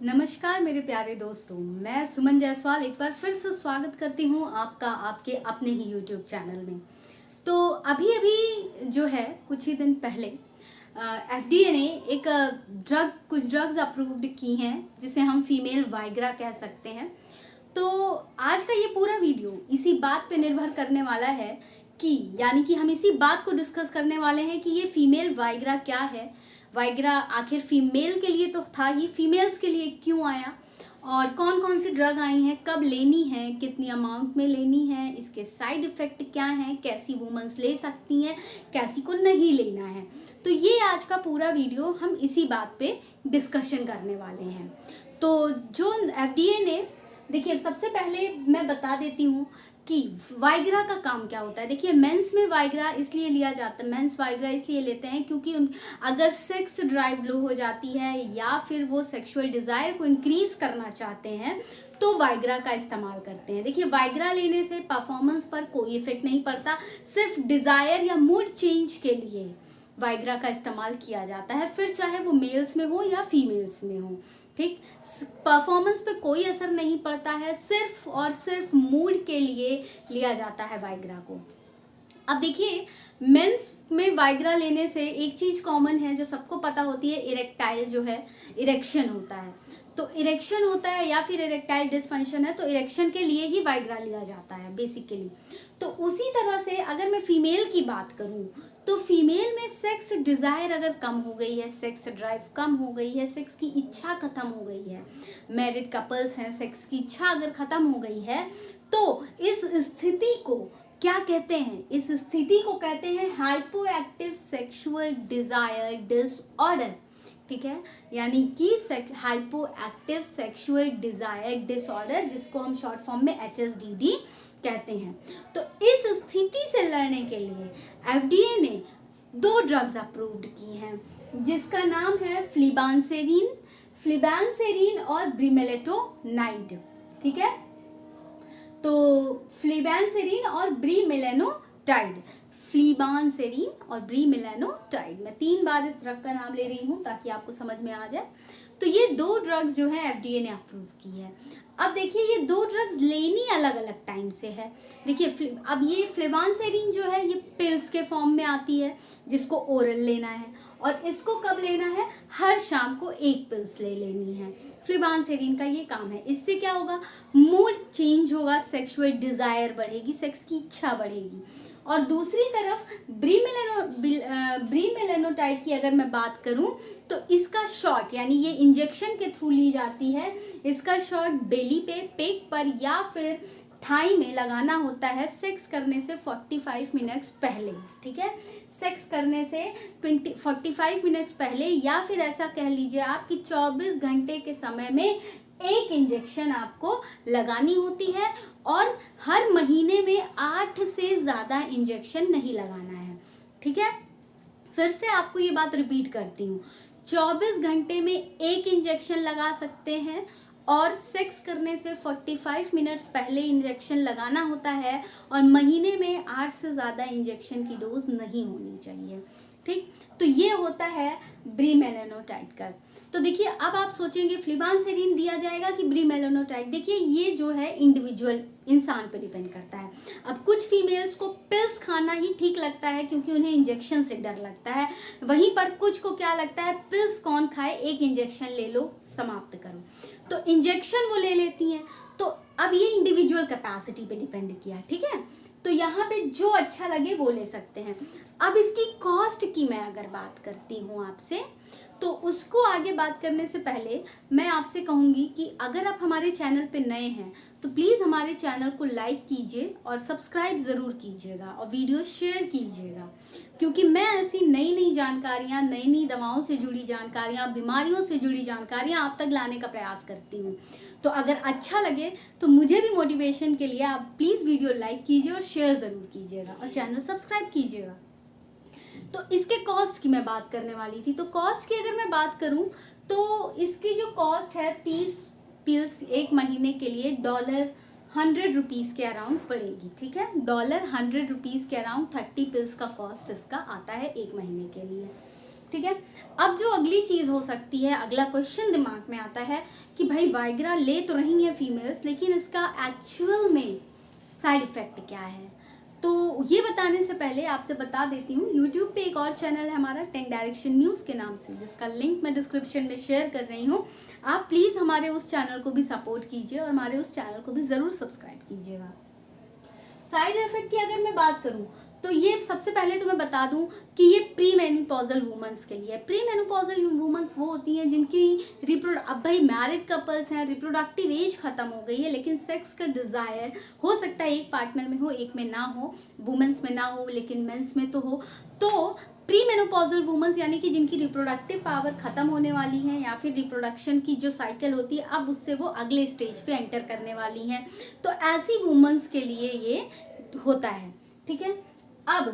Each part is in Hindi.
नमस्कार मेरे प्यारे दोस्तों, मैं सुमन जायसवाल एक बार फिर से स्वागत करती हूँ आपका आपके अपने ही YouTube चैनल में। तो अभी जो है कुछ ही दिन पहले FDA ने एक कुछ ड्रग्स अप्रूव्ड की हैं जिसे हम फीमेल वाइग्रा कह सकते हैं। तो आज का ये पूरा वीडियो इसी बात पे निर्भर करने वाला है कि हम इसी बात को डिस्कस करने वाले हैं कि ये फीमेल वाइग्रा क्या है, वाइग्रा आखिर फीमेल के लिए तो था ही, फीमेल्स के लिए क्यों आया और कौन कौन सी ड्रग आई हैं, कब लेनी है, कितनी अमाउंट में लेनी है, इसके साइड इफ़ेक्ट क्या हैं, कैसी वुमेन्स ले सकती हैं, कैसी को नहीं लेना है। तो ये आज का पूरा वीडियो हम इसी बात पे डिस्कशन करने वाले हैं। तो जो FDA ने, देखिए सबसे पहले मैं बता देती हूँ कि वाइग्रा का काम क्या होता है। देखिए मेंस में वाइग्रा इसलिए लिया जाता है, मेंस वाइग्रा इसलिए लेते हैं क्योंकि अगर सेक्स ड्राइव लो हो जाती है या फिर वो सेक्सुअल डिज़ायर को इंक्रीज करना चाहते हैं तो वाइग्रा का इस्तेमाल करते हैं। देखिए वाइग्रा लेने से परफॉर्मेंस पर कोई इफेक्ट नहीं पड़ता, सिर्फ डिज़ायर या मूड चेंज के लिए वाइग्रा का इस्तेमाल किया जाता है, फिर चाहे वो मेल्स में हो या फीमेल्स में हो। ठीक, परफॉर्मेंस पे कोई असर नहीं पड़ता है, सिर्फ और सिर्फ मूड के लिए लिया जाता है वाइग्रा को। अब देखिए मेंस में वाइग्रा लेने से एक चीज़ कॉमन है जो सबको पता होती है, इरेक्टाइल जो है, इरेक्शन होता है। तो इरेक्शन होता है या फिर इरेक्टाइल डिसफंक्शन है तो इरेक्शन के लिए ही वाइग्रा लिया जाता है बेसिकली। तो उसी तरह से अगर मैं फीमेल की बात करूं तो फीमेल में सेक्स डिज़ायर अगर कम हो गई है, सेक्स ड्राइव कम हो गई है, सेक्स की इच्छा खत्म हो गई है, मैरिड कपल्स हैं, सेक्स की इच्छा अगर खत्म हो गई है तो इस स्थिति को क्या कहते हैं? इस स्थिति को कहते हैं हाइपोएक्टिव सेक्सुअल डिज़ायर डिसऑर्डर। ठीक है, यानी कि हाइपोएक्टिव सेक्सुअल डिज़ायर डिसऑर्डर, जिसको हम शॉर्ट फॉर्म में HSDD कहते हैं। तो इस स्थिति से लड़ने के लिए FDA ने 2 ड्रग्स अप्रूव्ड की हैं जिसका नाम है फ्लिबांसेरिन और ब्रीमेलेटोनाइड। ठीक है, तो फ्लिबांसेरिन और ब्रीमेलेनोटाइड, फ्लिबांसेरिन और ब्रीमेलेनोटाइड, मैं 3 बार इस ड्रग का नाम ले रही हूँ ताकि आपको समझ में आ जाए। तो ये 2 ड्रग्स जो है FDA ने अप्रूव की है। अब देखिए ये 2 ड्रग्स लेनी अलग अलग टाइम से है। देखिए अब ये फ्लिबांसेरिन जो है ये पिल्स के फॉर्म में आती है जिसको ओरल लेना है, और इसको कब लेना है? हर शाम को 1 पिल्स ले लेनी है। फ्लिबांसेरिन का ये काम है। इससे क्या होगा? मूड चेंज होगा, सेक्सुअल डिज़ायर बढ़ेगी, सेक्स की इच्छा बढ़ेगी। और दूसरी तरफ ब्रीमेलेनोटाइड की अगर मैं बात करूं तो इसका शॉट, यानी ये इंजेक्शन के थ्रू ली जाती है, इसका शॉट बेली पे, पेट पर या फिर थाई में लगाना होता है सेक्स करने से 45 मिनट्स पहले। ठीक है, सेक्स करने से 45 मिनट्स पहले, या फिर ऐसा कह लीजिए आप कि 24 घंटे के समय में 1 इंजेक्शन आपको लगानी होती है, और हर महीने में 8 से ज़्यादा इंजेक्शन नहीं लगाना है। ठीक है, फिर से आपको ये बात रिपीट करती हूँ, 24 घंटे में 1 इंजेक्शन लगा सकते हैं और सेक्स करने से 45 मिनट्स पहले इंजेक्शन लगाना होता है, और महीने में 8 से ज़्यादा इंजेक्शन की डोज नहीं होनी चाहिए। ठीक, तो ये होता है ब्रीमेलेनोटाइड का। तो देखिए अब आप सोचेंगे फ्लिबांसेरिन दिया जाएगा कि ब्रीमेलेनोटाइड। देखिए ये जो है इंडिविजुअल इंसान पे डिपेंड करता है। अब कुछ फीमेल्स को पिल्स खाना ही ठीक लगता है क्योंकि उन्हें इंजेक्शन से डर लगता है, वहीं पर कुछ को क्या लगता है, पिल्स कौन खाए, 1 इंजेक्शन ले लो, समाप्त करो, तो इंजेक्शन वो ले लेती हैं। तो अब ये इंडिविजुअल कैपेसिटी पे डिपेंड किया। ठीक है, तो यहाँ पे जो अच्छा लगे वो ले सकते हैं। अब इसकी कॉस्ट की मैं अगर बात करती हूँ आपसे, तो उसको आगे बात करने से पहले मैं आपसे कहूँगी कि अगर आप हमारे चैनल पे नए हैं तो प्लीज़ हमारे चैनल को लाइक कीजिए और सब्सक्राइब ज़रूर कीजिएगा और वीडियो शेयर कीजिएगा, क्योंकि मैं ऐसी नई नई जानकारियाँ, नई नई दवाओं से जुड़ी जानकारियाँ, बीमारियों से जुड़ी जानकारियाँ आप तक लाने का प्रयास करती हूँ। तो अगर अच्छा लगे तो मुझे भी मोटिवेशन के लिए आप प्लीज़ वीडियो लाइक कीजिए और शेयर ज़रूर कीजिएगा और चैनल सब्सक्राइब कीजिएगा। तो इसके कॉस्ट की मैं बात करने वाली थी। तो कॉस्ट की अगर मैं बात करूं तो इसकी जो कॉस्ट है 30 पिल्स 1 महीने के लिए 100 रुपीज़ के अराउंड पड़ेगी, ठीक है। डॉलर 100 रुपीज़ के अराउंड 30 पिल्स का कॉस्ट इसका आता है 1 महीने के लिए, ठीक है। अब जो अगली चीज़ हो सकती है, अगला क्वेश्चन दिमाग में आता है कि भाई वाइग्रा ले तो रही हैं फीमेल्स, लेकिन इसका एक्चुअल में साइड इफ़ेक्ट क्या है। तो ये बताने से पहले आपसे बता देती हूँ, यूट्यूब पे एक और चैनल है हमारा 10 डायरेक्शन न्यूज़ के नाम से, जिसका लिंक मैं डिस्क्रिप्शन में शेयर कर रही हूँ। आप प्लीज़ हमारे उस चैनल को भी सपोर्ट कीजिए और हमारे उस चैनल को भी ज़रूर सब्सक्राइब कीजिएगा। साइड इफेक्ट की अगर मैं बात करूँ तो ये सबसे पहले तो मैं बता दूं कि ये प्री मेनोपॉजल वुमेन्स के लिए। प्री मेनोपॉजल वुमेन्स वो होती हैं जिनकी अब भाई मैरिड कपल्स हैं, रिप्रोडक्टिव एज खत्म हो गई है, लेकिन सेक्स का डिज़ायर हो सकता है एक पार्टनर में हो, एक में ना हो, वुमेन्स में ना हो लेकिन मेंस में तो हो। तो प्री मेनोपॉजल वुमेन्स यानी कि जिनकी रिप्रोडक्टिव पावर खत्म होने वाली है, या फिर रिप्रोडक्शन की जो साइकिल होती है अब उससे वो अगले स्टेज पे एंटर करने वाली हैं, तो ऐसी वुमेन्स के लिए ये होता है, ठीक है। अब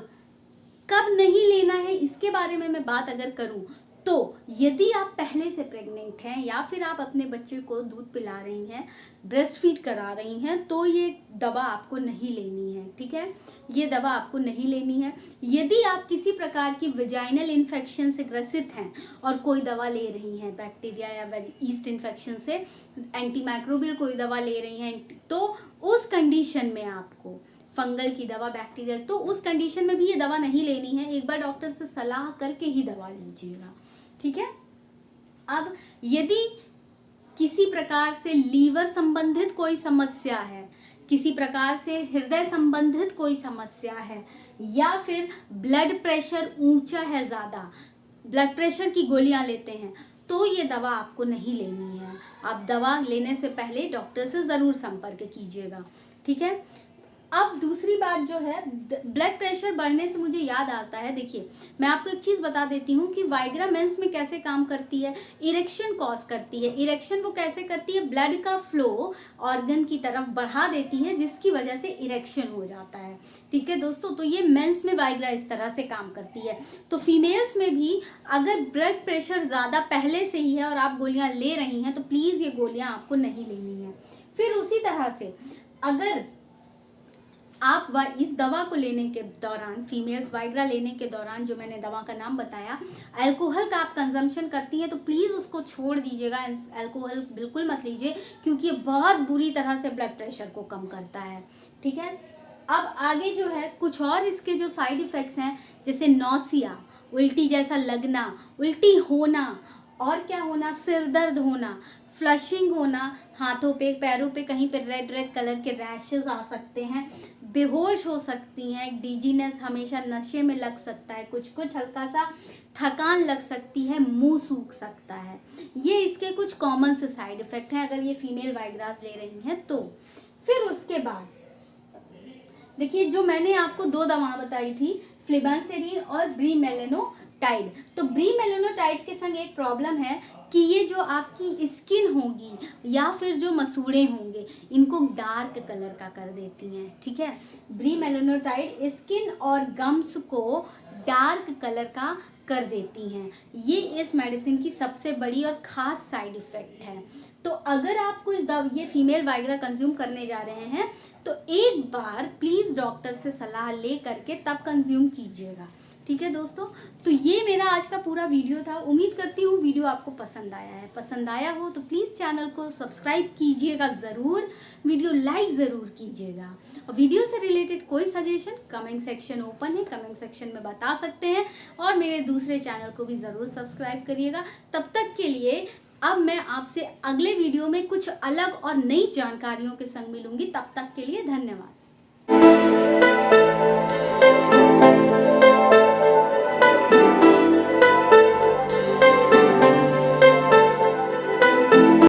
कब नहीं लेना है इसके बारे में मैं बात अगर करूं तो यदि आप पहले से प्रेग्नेंट हैं या फिर आप अपने बच्चे को दूध पिला रही हैं, ब्रेस्ट फीड करा रही हैं, तो ये दवा आपको नहीं लेनी है, ठीक है। ये दवा आपको नहीं लेनी है। यदि आप किसी प्रकार की वेजाइनल इन्फेक्शन से ग्रसित हैं और कोई दवा ले रही हैं, बैक्टीरिया या ईस्ट इन्फेक्शन से एंटीमाइक्रोबियल कोई दवा ले रही हैं, तो उस कंडीशन में आपको फंगल की दवा, बैक्टीरियल, तो उस कंडीशन में भी ये दवा नहीं लेनी है। एक बार डॉक्टर से सलाह करके ही दवा लीजिएगा, ठीक है। अब यदि किसी प्रकार से लीवर संबंधित कोई समस्या है, किसी प्रकार से हृदय संबंधित कोई समस्या है, या फिर ब्लड प्रेशर ऊंचा है, ज़्यादा ब्लड प्रेशर की गोलियां लेते हैं, तो ये दवा आपको नहीं लेनी है। आप दवा लेने से पहले डॉक्टर से ज़रूर संपर्क कीजिएगा, ठीक है। अब दूसरी बात जो है, ब्लड प्रेशर बढ़ने से मुझे याद आता है, देखिए मैं आपको एक चीज़ बता देती हूँ कि वाइग्रा मेंस में कैसे काम करती है। इरेक्शन कॉज करती है। इरेक्शन वो कैसे करती है, ब्लड का फ्लो ऑर्गन की तरफ बढ़ा देती है, जिसकी वजह से इरेक्शन हो जाता है, ठीक है दोस्तों। तो ये मेंस में वाइग्रा इस तरह से काम करती है। तो फीमेल्स में भी अगर ब्लड प्रेशर ज़्यादा पहले से ही है और आप गोलियाँ ले रही हैं, तो प्लीज़ ये गोलियाँ आपको नहीं लेनी है। फिर उसी तरह से अगर आप इस दवा को लेने के दौरान, फीमेल्स वाइग्रा लेने के दौरान, जो मैंने दवा का नाम बताया, अल्कोहल का आप कंजम्पशन करती हैं, तो प्लीज़ उसको छोड़ दीजिएगा। अल्कोहल बिल्कुल मत लीजिए, क्योंकि ये बहुत बुरी तरह से ब्लड प्रेशर को कम करता है, ठीक है। अब आगे जो है कुछ और इसके जो साइड इफ़ेक्ट्स हैं, जैसे नौसिया, उल्टी जैसा लगना, उल्टी होना, और क्या होना, सिर दर्द होना, फ्लशिंग होना, हाथों पे पैरों पे कहीं पे रेड रेड कलर के रैशेस आ सकते हैं, बेहोश हो सकती हैं, डिजीनेस, हमेशा नशे में लग सकता है, कुछ कुछ हल्का सा थकान लग सकती है, मुंह सूख सकता है। ये इसके कुछ कॉमन से साइड इफ़ेक्ट हैं अगर ये फीमेल वाइग्रास ले रही हैं तो। फिर उसके बाद देखिए, जो मैंने आपको 2 दवा बताई थी, फ्लिबैंसेरिन और ब्रीमेलिनोटाइड। तो ब्रीमेलिनोटाइड के संग एक प्रॉब्लम है कि ये जो आपकी स्किन होगी या फिर जो मसूड़े होंगे, इनको डार्क कलर का कर देती हैं, ठीक है। ब्रीमेलिनोटाइड स्किन और गम्स को डार्क कलर का कर देती हैं। ये इस मेडिसिन की सबसे बड़ी और ख़ास साइड इफ़ेक्ट है। तो अगर आप कुछ ये फीमेल वाइग्रा कंज्यूम करने जा रहे हैं, तो एक बार प्लीज़ डॉक्टर से सलाह ले करके तब कंज्यूम कीजिएगा, ठीक है दोस्तों। तो ये मेरा आज का पूरा वीडियो था। उम्मीद करती हूँ वीडियो आपको पसंद आया है। पसंद आया हो तो प्लीज़ चैनल को सब्सक्राइब कीजिएगा ज़रूर, वीडियो लाइक ज़रूर कीजिएगा, और वीडियो से रिलेटेड कोई सजेशन कमेंट सेक्शन ओपन है, कमेंट सेक्शन में बता सकते हैं, और मेरे दूसरे चैनल को भी ज़रूर सब्सक्राइब करिएगा। तब तक के लिए अब मैं आपसे अगले वीडियो में कुछ अलग और नई जानकारियों के संग मिलूंगी। तब तक के लिए धन्यवाद।